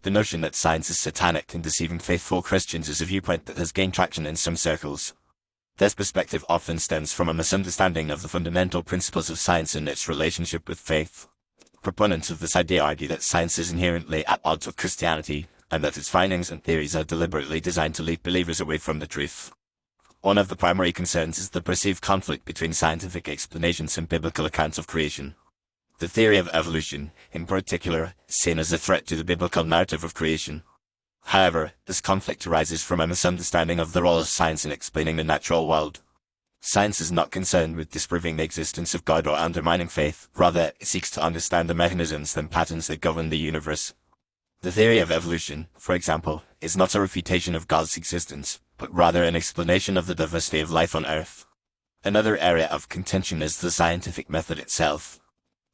The notion that science is satanic and deceiving faithful Christians is a viewpoint that has gained traction in some circles. This perspective often stems from a misunderstanding of the fundamental principles of science and its relationship with faith. Proponents of this idea argue that science is inherently at odds with Christianity, and that its findings and theories are deliberately designed to lead believers away from the truth. One of the primary concerns is the perceived conflict between scientific explanations and biblical accounts of creation. The theory of evolution, in particular, is seen as a threat to the biblical narrative of creation. However, this conflict arises from a misunderstanding of the role of science in explaining the natural world. Science is not concerned with disproving the existence of God or undermining faith, rather, it seeks to understand the mechanisms and patterns that govern the universe. The theory of evolution, for example, is not a refutation of God's existence, but rather an explanation of the diversity of life on Earth. Another area of contention is the scientific method itself.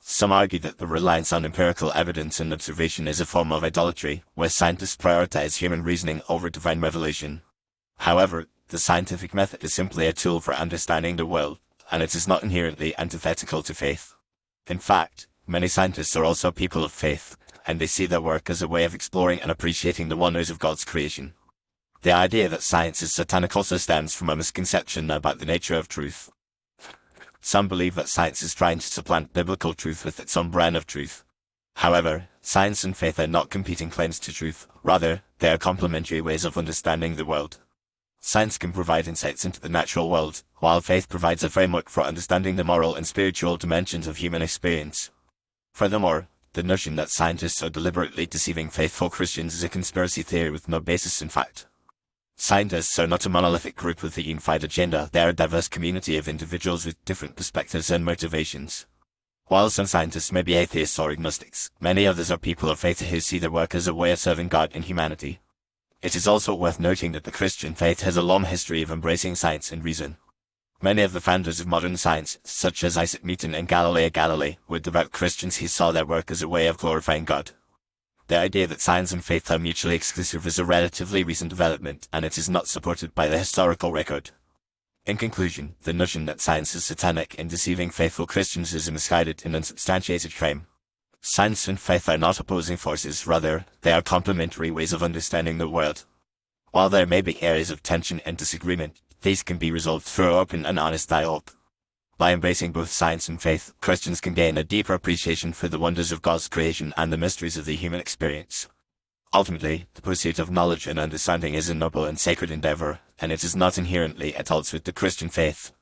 Some argue that the reliance on empirical evidence and observation is a form of idolatry, where scientists prioritize human reasoning over divine revelation. However, the scientific method is simply a tool for understanding the world, and it is not inherently antithetical to faith. In fact, many scientists are also people of faith, and they see their work as a way of exploring and appreciating the wonders of God's creation. The idea that science is satanic also stems from a misconception about the nature of truth. Some believe that science is trying to supplant biblical truth with its own brand of truth. However, science and faith are not competing claims to truth, rather, they are complementary ways of understanding the world. Science can provide insights into the natural world, while faith provides a framework for understanding the moral and spiritual dimensions of human experience. Furthermore, the notion that scientists are deliberately deceiving faithful Christians is a conspiracy theory with no basis in fact. Scientists are not a monolithic group with a unified agenda, they are a diverse community of individuals with different perspectives and motivations. While some scientists may be atheists or agnostics, many others are people of faith who see their work as a way of serving God and humanity. It is also worth noting that the Christian faith has a long history of embracing science and reason. Many of the founders of modern science, such as Isaac Newton and Galileo Galilei, were devout Christians who saw their work as a way of glorifying God. The idea that science and faith are mutually exclusive is a relatively recent development, and it is not supported by the historical record. In conclusion, the notion that science is satanic and deceiving faithful Christians is a misguided and unsubstantiated claim. Science and faith are not opposing forces, rather, they are complementary ways of understanding the world. While there may be areas of tension and disagreement, these can be resolved through open and honest dialogue. By embracing both science and faith, Christians can gain a deeper appreciation for the wonders of God's creation and the mysteries of the human experience. Ultimately, the pursuit of knowledge and understanding is a noble and sacred endeavor, and it is not inherently at odds with the Christian faith.